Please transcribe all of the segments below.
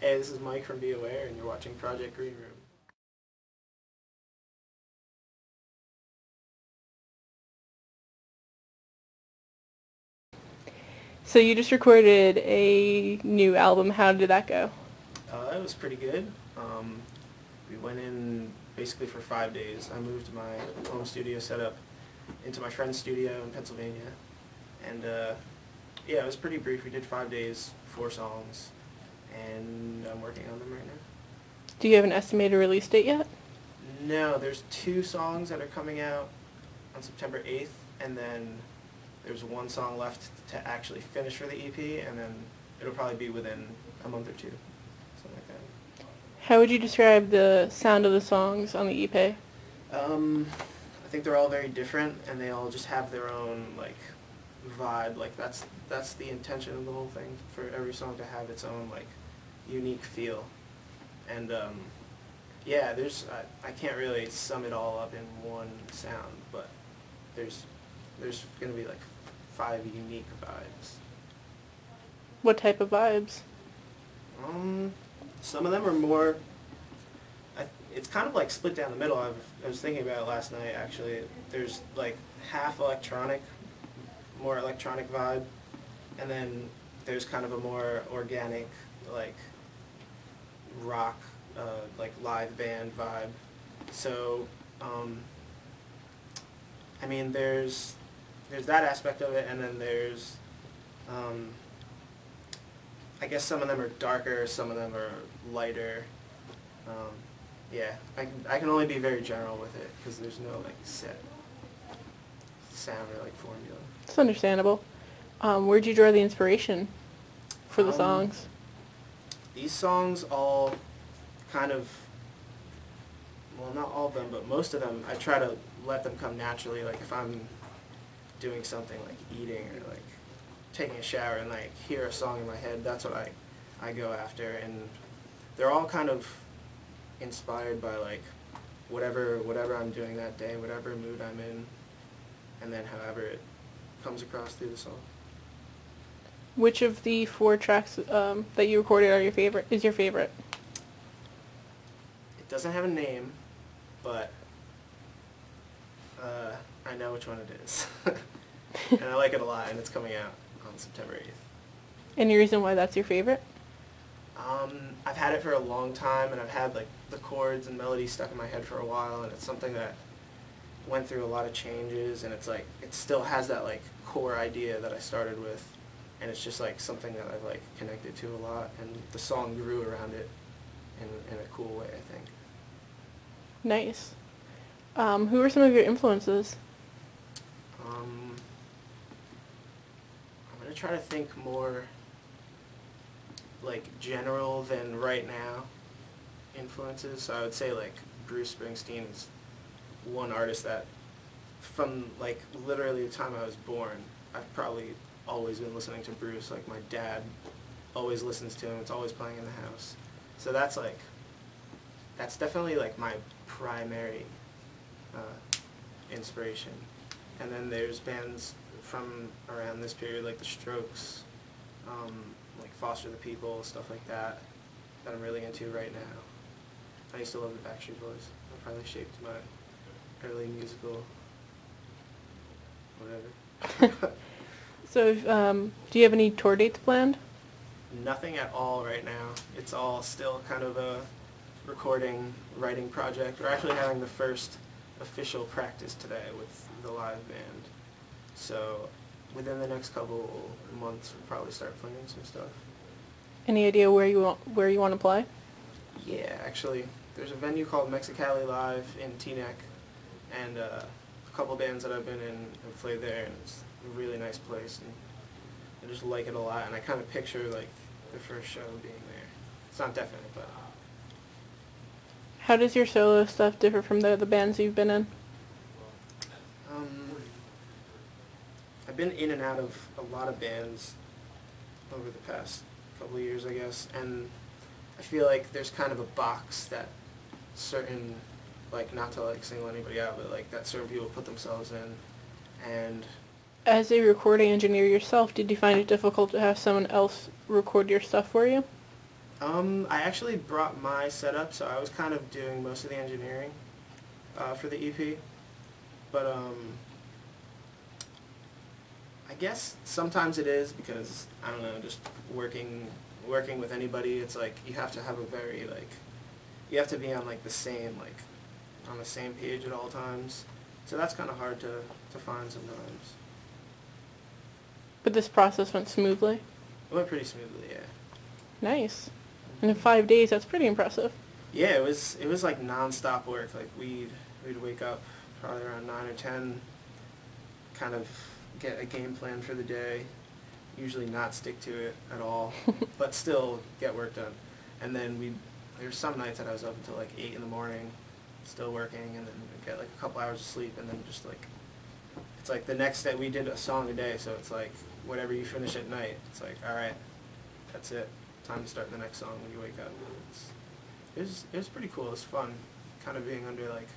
Hey, this is Mike from BeAware, and you're watching Project-Greenroom. So you just recorded a new album. How did that go? It was pretty good. We went in basically for 5 days. I moved my home studio setup into my friend's studio in Pennsylvania. And yeah, it was pretty brief. We did 5 days, 4 songs, and I'm working on them right now. Do you have an estimated release date yet? No, there's 2 songs that are coming out on September 8th, and then there's 1 song left to actually finish for the EP, and then it'll probably be within a month or 2, something like that. How would you describe the sound of the songs on the EP? I think they're all very different, and they all just have their own like vibe. Like that's the intention of the whole thing, for every song to have its own like unique feel. And yeah, I can't really sum it all up in one sound, but there's gonna be like 5 unique vibes. What type of vibes? Some of them are more, it's kind of like split down the middle. I was thinking about it last night actually. There's like half electronic, more electronic vibe, and then there's kind of a more organic, like rock, like live band vibe. So, I mean, there's that aspect of it, and then there's, I guess some of them are darker, some of them are lighter. Yeah, I can only be very general with it because there's no like set sound or like formula. It's understandable. Where'd you draw the inspiration for the songs? These songs all kind of, well, not all of them, but most of them, I try to let them come naturally. Like if I'm doing something like eating or like taking a shower and like hear a song in my head, that's what I go after. And they're all kind of inspired by like whatever I'm doing that day, whatever mood I'm in, and then however it comes across through the song. Which of the 4 tracks that you recorded is your favorite? It doesn't have a name, but I know which one it is. And I like it a lot, and it's coming out on September 8th. Any reason why that's your favorite? I've had it for a long time, and I've had like the chords and melodies stuck in my head for a while, and it's something that went through a lot of changes, and it's like it still has that like core idea that I started with, and it's just like something that I've like connected to a lot, and the song grew around it in a cool way, I think. Nice. Who are some of your influences? I'm gonna try to think more like general than right now influences. So I would say like Bruce Springsteen is one artist that from like literally the time I was born, I've probably always been listening to Bruce. Like my dad always listens to him. It's always playing in the house. So that's definitely like my primary inspiration. And then there's bands from around this period like The Strokes, like Foster the People, stuff like that I'm really into right now. I used to love the Backstreet Boys. That probably shaped my early musical whatever. So, do you have any tour dates planned? Nothing at all right now. It's all still kind of a recording, writing project. We're actually having the first official practice today with the live band. So within the next couple months we'll probably start playing some stuff. Any idea where you want to play? Yeah, actually there's a venue called Mexicali Live in Teaneck, and a couple bands that I've been in have played there, and it's a really nice place, and I just like it a lot, and I kind of picture like the first show being there. It's not definite, but How does your solo stuff differ from the other bands you've been in? I've been in and out of a lot of bands over the past couple of years, I guess, and I feel like there's kind of a box that certain, like, not to like single anybody out, but like that certain people put themselves in. And As a recording engineer yourself, did you find it difficult to have someone else record your stuff for you? I actually brought my setup, so I was kind of doing most of the engineering for the EP. But I guess sometimes it is because, I don't know, just working with anybody, it's like you have to have a very like, you have to be on like the same like, on the same page at all times. So that's kind of hard to find sometimes. But this process went smoothly? It went pretty smoothly, yeah. Nice. And in 5 days, that's pretty impressive. Yeah, it was like non-stop work. Like we'd wake up probably around 9 or 10, kind of get a game plan for the day, usually not stick to it at all, but still get work done. And then there's some nights that I was up until like 8 in the morning, still working, and then we'd get like a couple hours of sleep, and then just like, it's like the next day we did a song a day, so it's like whatever you finish at night, it's like, all right, that's it. Time to start the next song when you wake up. It was pretty cool. It was fun, kind of being under like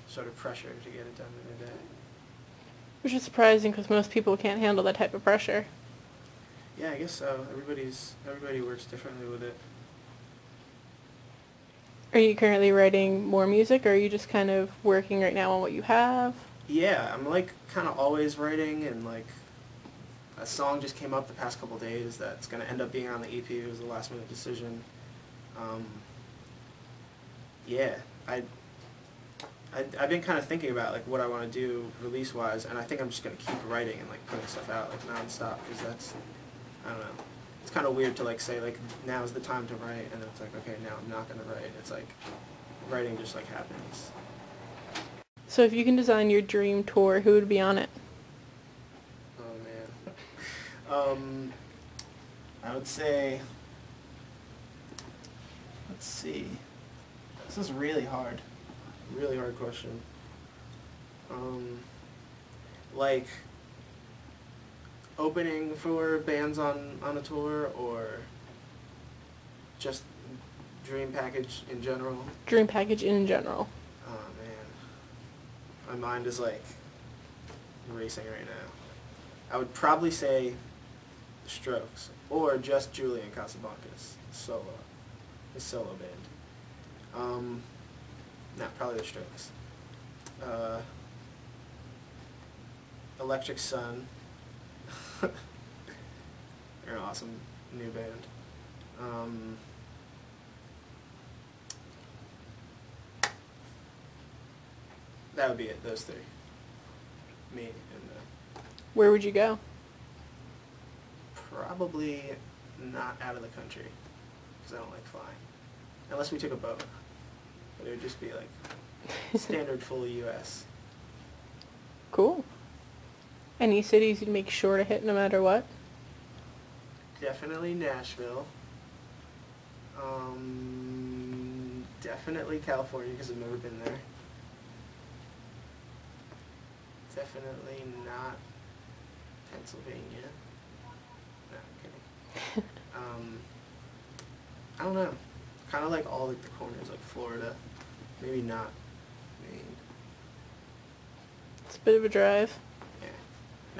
sort of pressure to get it done in a day. Which is surprising because most people can't handle that type of pressure. Yeah, I guess so. Everybody works differently with it. Are you currently writing more music, or are you just kind of working right now on what you have? Yeah, I'm like kind of always writing, and like a song just came up the past couple days that's going to end up being on the EP. It was a last minute decision. Yeah, I've been kind of thinking about like what I want to do release wise, and I think I'm just going to keep writing and like putting stuff out like non-stop, because that's, I don't know, it's kind of weird to like say like now's the time to write, and then it's like, okay, now I'm not going to write. It's like writing just like happens. So if you can design your dream tour, who would be on it? I would say, let's see, this is really hard question. Like, opening for bands on a tour, or just Dream Package in general? Dream package in general. Oh man, my mind is like racing right now. I would probably say The Strokes, or just Julian Casablancas solo, his solo band. Not probably The Strokes. Electric Sun. They're an awesome new band. That would be it. Those three. Me and Where would you go? probably not out of the country, because I don't like flying. Unless we took a boat. But it would just be like standard full U.S. Cool. Any cities you'd make sure to hit no matter what? Definitely Nashville. Definitely California, because I've never been there. Definitely not Pennsylvania. No, I'm kidding. I don't know. Kind of like all like the corners, like Florida. Maybe not Maine. It's a bit of a drive. Yeah.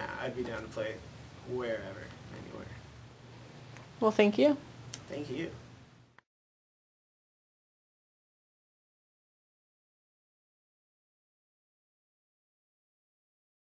Nah, I'd be down to play wherever, anywhere. Well, thank you. Thank you.